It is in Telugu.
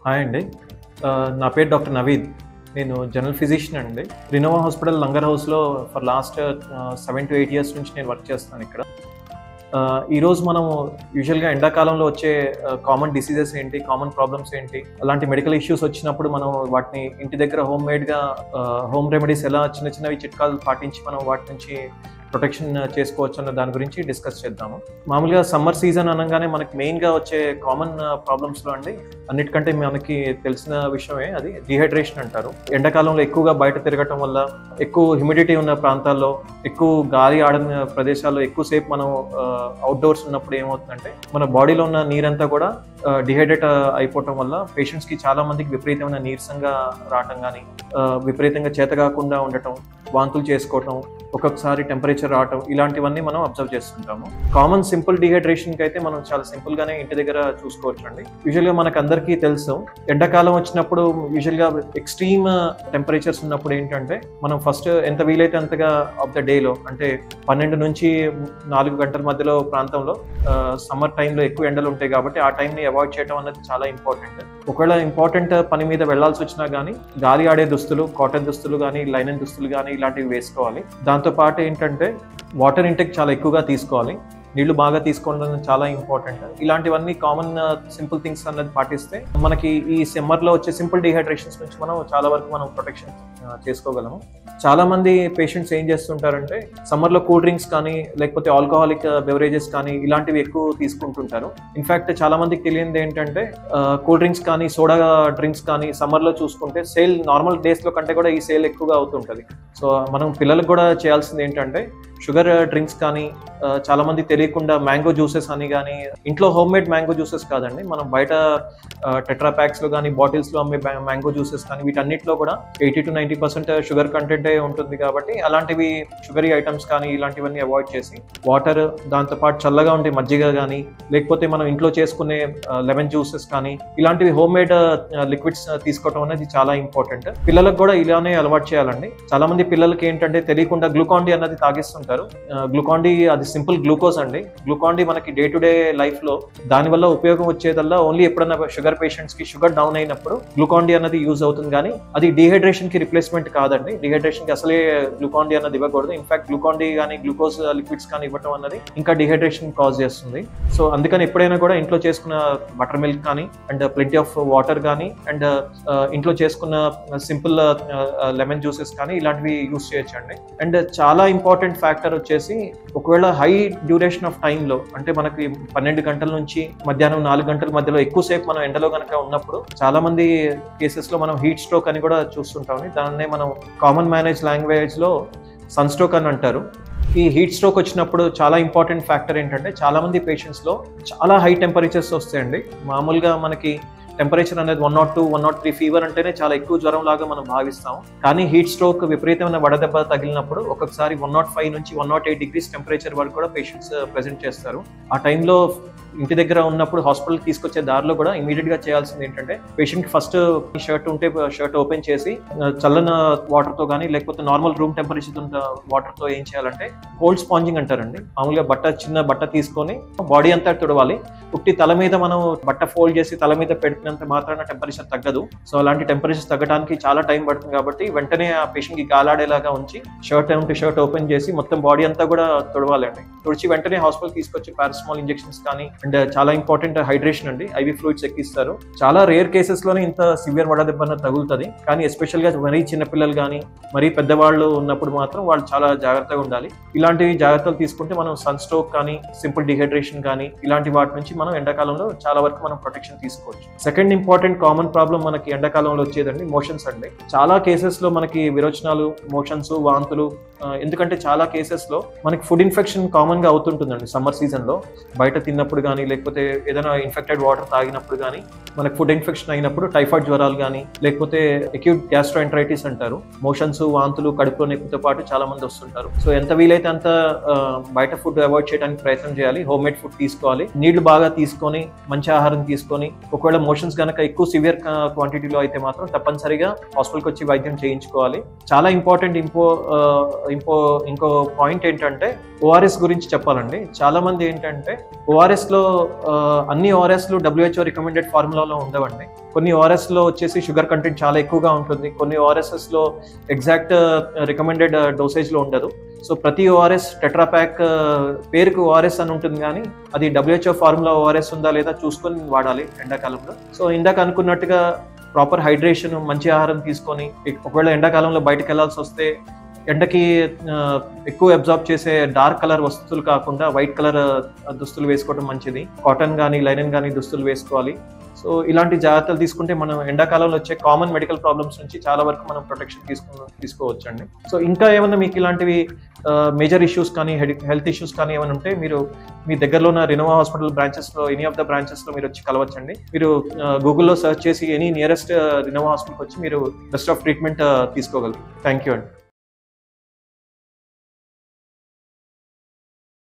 హాయ్ అండి. నా పేరు డాక్టర్ నవీద్. నేను జనరల్ ఫిజిషియన్ అండి. రినోవా హాస్పిటల్ లంగర్ హౌస్‌లో ఫర్ లాస్ట్ 7 to 8 ఇయర్స్ నుంచి నేను వర్క్ చేస్తున్నాను ఇక్కడ. ఈరోజు మనము యూజువల్‌గా ఎండాకాలంలో వచ్చే కామన్ డిసీజెస్ ఏంటి, కామన్ ప్రాబ్లమ్స్ ఏంటి, అలాంటి మెడికల్ ఇష్యూస్ వచ్చినప్పుడు మనం వాటిని ఇంటి దగ్గర హోమ్ రెమెడీస్ ఎలా చిన్న చిన్నవి చిట్కాలు పాటించి మనం వాటి నుంచి ప్రొటెక్షన్ చేసుకోవచ్చు అన్న దాని గురించి డిస్కస్ చేద్దాము. మామూలుగా సమ్మర్ సీజన్ అనగానే మనకి మెయిన్గా వచ్చే కామన్ ప్రాబ్లమ్స్లో అండి అన్నిటికంటే మనకి తెలిసిన విషయమే అది డిహైడ్రేషన్ అంటారు. ఎండాకాలంలో ఎక్కువగా బయట తిరగటం వల్ల, ఎక్కువ హ్యూమిడిటీ ఉన్న ప్రాంతాల్లో, ఎక్కువ గాలి ఆడని ప్రదేశాల్లో ఎక్కువసేపు మనం అవుట్డోర్స్ ఉన్నప్పుడు ఏమవుతుందంటే మన బాడీలో ఉన్న నీరంతా కూడా డిహైడ్రేట్ అయిపోవటం వల్ల పేషెంట్స్కి చాలా మందికి విపరీతమైన నీరసంగా రావటం కానీ, విపరీతంగా చేతకాకుండా ఉండటం, వాంతులు చేసుకోవటం, ఒక్కొక్కసారి టెంపరేచర్ రావటం, ఇలాంటివన్నీ మనం అబ్జర్వ్ చేస్తుంటాము. కామన్ సింపుల్ డిహైడ్రేషన్కి అయితే మనం చాలా సింపుల్గానే ఇంటి దగ్గర చూసుకోవచ్చు అండి. యూజువల్గా మనకు అందరికీ తెలుసు, ఎండాకాలం వచ్చినప్పుడు యూజువల్గా ఎక్స్ట్రీమ్ టెంపరేచర్స్ ఉన్నప్పుడు ఏంటంటే మనం ఫస్ట్ ఎంత వీలైతే అంతగా ఆఫ్ ద డేలో, అంటే 12 నుంచి 4 గంటల మధ్యలో ప్రాంతంలో సమ్మర్ టైంలో ఎక్కువ ఎండలు ఉంటాయి కాబట్టి ఆ టైంని అవాయిడ్ చేయడం అనేది చాలా ఇంపార్టెంట్. ఒకవేళ ఇంపార్టెంట్ పని మీద వెళ్లాల్సి వచ్చినా కానీ గాలి ఆడే దుస్తులు, కాటన్ దుస్తులు కానీ, లైనన్ దుస్తులు కానీ ఇలాంటివి వేసుకోవాలి. దాంతోపాటు ఏంటంటే వాటర్ ఇంటెక్ చాలా ఎక్కువగా తీసుకోవాలి. నీళ్లు బాగా తీసుకోవడం చాలా ఇంపార్టెంట్. ఇలాంటివన్నీ కామన్ సింపుల్ థింగ్స్ అన్నది పాటిస్తే మనకి ఈ సమ్మర్లో వచ్చే సింపుల్ డిహైడ్రేషన్స్ నుంచి మనం చాలా వరకు మనం ప్రొటెక్షన్ చేసుకోగలము. చాలా మంది పేషెంట్స్ ఏం చేస్తుంటారంటే సమ్మర్లో కూల్ డ్రింక్స్ కానీ, లేకపోతే ఆల్కహాలిక్ బెవరేజెస్ కానీ ఇలాంటివి ఎక్కువ తీసుకుంటుంటారు. ఇన్ఫ్యాక్ట్ చాలా మందికి తెలియనిది ఏంటంటే కూల్ డ్రింక్స్ కానీ, సోడా డ్రింక్స్ కానీ సమ్మర్లో చూసుకుంటే సేల్ నార్మల్ డేస్లో కంటే కూడా ఈ సేల్ ఎక్కువగా అవుతుంటుంది. సో మనం పిల్లలకు కూడా చేయాల్సింది ఏంటంటే షుగర్ డ్రింక్స్ కానీ, చాలా మంది తెలియకుండా మ్యాంగో జ్యూసెస్ అని కానీ, ఇంట్లో హోమ్ మేడ్ మ్యాంగో జ్యూసెస్ కాదండి, మనం బయట టెట్రా ప్యాక్స్లో కానీ, బాటిల్స్లో అమ్మే మ్యాంగో జ్యూసెస్ కానీ వీటన్నిటిలో కూడా 80 to 90% షుగర్ కంటెంటే ఉంటుంది. కాబట్టి అలాంటివి షుగరీ ఐటమ్స్ కానీ ఇలాంటివన్నీ అవాయిడ్ చేసి వాటర్, దాంతోపాటు చల్లగా ఉండే మజ్జిగ కానీ, లేకపోతే మనం ఇంట్లో చేసుకునే లెమన్ జ్యూసెస్ కానీ ఇలాంటివి హోమ్ మేడ్ లిక్విడ్స్ తీసుకోవడం అనేది చాలా ఇంపార్టెంట్. పిల్లలకు కూడా ఇలానే అలవాటు చేయాలండి. చాలా మంది పిల్లలకి ఏంటంటే తెలియకుండా గ్లూకాన్ డి అన్నది తాగిస్తుంటారు. గ్లూకాన్ డి అది సింపుల్ గ్లూకోజ్ అండి. గ్లూకాన్ డి మనకి డే టు డే లైఫ్ లో దానివల్ల ఉపయోగం వచ్చేదల్లా ఓన్లీ ఎప్పుడన్నా షుగర్ పేషెంట్స్ కి షుగర్ డౌన్ అయినప్పుడు గ్లూకాన్ డి అన్నది యూజ్ అవుతుంది. కానీ అది డిహైడ్రేషన్ కి రిప్లేస్మెంట్ కాదండి. డిహైడ్రేషన్ కి అసలే గ్లూకాన్ డి అన్నది ఇవ్వకూడదు. ఇన్ఫాక్ట్ గ్లూకాన్ డి కానీ, గ్లూకోజ్ లిక్విడ్స్ కానీ ఇవ్వడం అన్నది ఇంకా డిహైడ్రేషన్ కాజ్ చేస్తుంది. సో అందుకని ఎప్పుడైనా కూడా ఇంట్లో చేసుకున్న బటర్ మిల్క్ కానీ, అండ్ ప్లెంటీ ఆఫ్ వాటర్ కానీ, అండ్ ఇంట్లో చేసుకున్న సింపుల్ లెమన్ జ్యూసెస్ కానీ ఇలాంటివి యూజ్ చేయొచ్చండి. అండ్ చాలా ఇంపార్టెంట్ ఫ్యాక్టర్ వచ్చేసి, ఒకవేళ హై డ్యూరేషన్ ఆఫ్ టైంలో, అంటే మనకి 12 గంటల నుంచి మధ్యాహ్నం 4 గంటల మధ్యలో ఎక్కువసేపు మనం ఎండలో కనుక ఉన్నప్పుడు చాలా మంది కేసెస్లో మనం హీట్ స్ట్రోక్ అని కూడా చూస్తుంటాం. దాన్నే మనం కామన్ మేనేజ్ లాంగ్వేజ్లో సన్ స్ట్రోక్ అని అంటారు. ఈ హీట్ స్ట్రోక్ వచ్చినప్పుడు చాలా ఇంపార్టెంట్ ఫ్యాక్టర్ ఏంటంటే చాలా మంది పేషెంట్స్లో చాలా హై టెంపరేచర్స్ వస్తాయండి. మామూలుగా మనకి టెంపరేచర్ అనేది 102, 103 ఫీవర్ అంటేనే చాలా ఎక్కువ జ్వరం లాగా మనం భావిస్తాం. కానీ హీట్ స్ట్రోక్ విపరీతమైన వడదెబ్బ తగిలినప్పుడు ఒక్కొక్కసారి 105 నుంచి 108 degrees టెంపరేచర్ వరకు కూడా పేషెంట్స్ ప్రెజెంట్ చేస్తారు. ఆ టైంలో ఇంటి దగ్గర ఉన్నప్పుడు హాస్పిటల్కి తీసుకొచ్చే దారిలో కూడా ఇమీడియట్ గా చేయాల్సింది ఏంటంటే పేషెంట్ ఫస్ట్ షర్ట్ ఉంటే షర్ట్ ఓపెన్ చేసి చల్లన వాటర్ తో కానీ, లేకపోతే నార్మల్ రూమ్ టెంపరేచర్ వాటర్ తో ఏం చేయాలంటే కోల్డ్ స్పాంజింగ్ అంటారండి. మామూలుగా చిన్న బట్ట తీసుకొని బాడీ అంతా తుడవాలి. ఉట్టి తల మీద మనం బట్ట ఫోల్డ్ చేసి తల మీద పెట్టినంత మాత్రాన టెంపరేచర్ తగ్గదు. సో అలాంటి టెంపరేచర్ తగ్గడానికి చాలా టైం పడుతుంది. కాబట్టి వెంటనే ఆ పేషెంట్ కి గాలాడేలాగా ఉంచి షర్ట్ ఉంటే షర్ట్ ఓపెన్ చేసి మొత్తం బాడీ అంతా కూడా తుడవాలండి. తుడిచి వెంటనే హాస్పిటల్ తీసుకొచ్చి పారాసిటమాల్ ఇంజెక్షన్స్ కానీ, అండ్ చాలా ఇంపార్టెంట్ హైడ్రేషన్ అండి, ఐవి ఫ్లూయిడ్స్ ఎక్కిస్తారు. చాలా రేర్ కేసెస్ లోనే ఇంత సివియర్ వడదెబ్బ తగులుతుంది. కానీ ఎస్పెషల్ గా మరీ చిన్నపిల్లలు కానీ, మరీ పెద్దవాళ్ళు ఉన్నప్పుడు మాత్రం వాళ్ళు చాలా జాగ్రత్తగా ఉండాలి. ఇలాంటివి జాగ్రత్తలు తీసుకుంటే మనం సన్ స్ట్రోక్ కానీ, సింపుల్ డిహైడ్రేషన్ కానీ ఇలాంటి వాటి నుంచి మనం ఎండాకాలంలో చాలా వరకు మనం ప్రొటెక్షన్ తీసుకోవచ్చు. సెకండ్ ఇంపార్టెంట్ కామన్ ప్రాబ్లం మనకి ఎండాకాలంలో వచ్చేదండి మోషన్స్ అండి. చాలా కేసెస్ లో మనకి విరోచనాలు, మోషన్స్, వాంతులు, ఎందుకంటే చాలా కేసెస్ లో మనకి ఫుడ్ ఇన్ఫెక్షన్ కామన్ గా అవుతుంటుందండి. సమ్మర్ సీజన్ లో బయట తిన్నప్పుడు కానీ, లేకపోతే ఏదైనా ఇన్ఫెక్టెడ్ వాటర్ తాగినప్పుడు కానీ, మనకి ఫుడ్ ఇన్ఫెక్షన్ అయినప్పుడు టైఫాయిడ్ జ్వరాలు కానీ, లేకపోతే అక్యూట్ గ్యాస్ట్రోఎంటరైటిస్ అంటారు, మోషన్స్, వాంతులు, కడుపులో నొప్పితో పాటు చాలా మంది వస్తుంటారు. సో ఎంత వీలైతే అంత బయట ఫుడ్ అవాయిడ్ చేయడానికి ప్రయత్నం చేయాలి. హోమ్ మేడ్ ఫుడ్ తీసుకోవాలి. నీళ్లు బాగా తీసుకొని, మంచి ఆహారం తీసుకొని, ఒకవేళ మోషన్స్ కనుక ఎక్కువ సివియర్ క్వాంటిటీలో అయితే మాత్రం తప్పనిసరిగా హాస్పిటల్కి వచ్చి వైద్యం చేయించుకోవాలి. చాలా ఇంపార్టెంట్ ఇంకో పాయింట్ ఏంటంటే ఓఆర్ఎస్ గురించి చెప్పాలండి. చాలా మంది ఏంటంటే ఓఆర్ఎస్ లో అన్ని ఓఆర్ఎస్లు WHO రికమెండెడ్ ఫార్ములాలో ఉండవండి. కొన్ని ఓఆర్ఎస్లో వచ్చేసి షుగర్ కంటెంట్ చాలా ఎక్కువగా ఉంటుంది, కొన్ని ఓఆర్ఎస్ఎస్లో ఎగ్జాక్ట్ రికమెండెడ్ డోసేజ్లో ఉండదు. సో ప్రతి ఓఆర్ఎస్ టెట్రాప్యాక్ పేరుకు ఓఆర్ఎస్ అని ఉంటుంది, కానీ అది WHO ఫార్ములా ఓఆర్ఎస్ ఉందా లేదా చూసుకొని వాడాలి ఎండాకాలంలో. సో ఇందాక అనుకున్నట్టుగా ప్రాపర్ హైడ్రేషన్, మంచి ఆహారం తీసుకొని, ఒకవేళ ఎండాకాలంలో బయటకు వెళ్ళాల్సి వస్తే ఎండకి ఎక్కువ అబ్జార్బ్ చేసే డార్క్ కలర్ వస్తువులు కాకుండా వైట్ కలర్ దుస్తులు వేసుకోవడం మంచిది. కాటన్ కానీ లైనన్ కానీ దుస్తులు వేసుకోవాలి. సో ఇలాంటి జాగ్రత్తలు తీసుకుంటే మనం ఎండాకాలంలో వచ్చే కామన్ మెడికల్ ప్రాబ్లమ్స్ నుంచి చాలా వరకు మనం ప్రొటెక్షన్ తీసుకోవచ్చు అండి. సో ఇంకా ఏమైనా మీకు ఇలాంటివి మేజర్ ఇష్యూస్ కానీ హెల్త్ ఇష్యూస్ కానీ ఏమైనా ఉంటే మీరు మీ దగ్గరలో ఉన్న రినోవా హాస్పిటల్ బ్రాంచెస్లో ఎనీ ఆఫ్ ద బ్రాంచెస్లో మీరు వచ్చి కలవచ్చండి. మీరు గూగుల్లో సెర్చ్ చేసి ఎనీ నియరెస్ట్ రినోవా హాస్పిటల్కి వచ్చి మీరు బెస్ట్ ఆఫ్ ట్రీట్మెంట్ తీసుకోగలరు. థ్యాంక్ యూ అండి.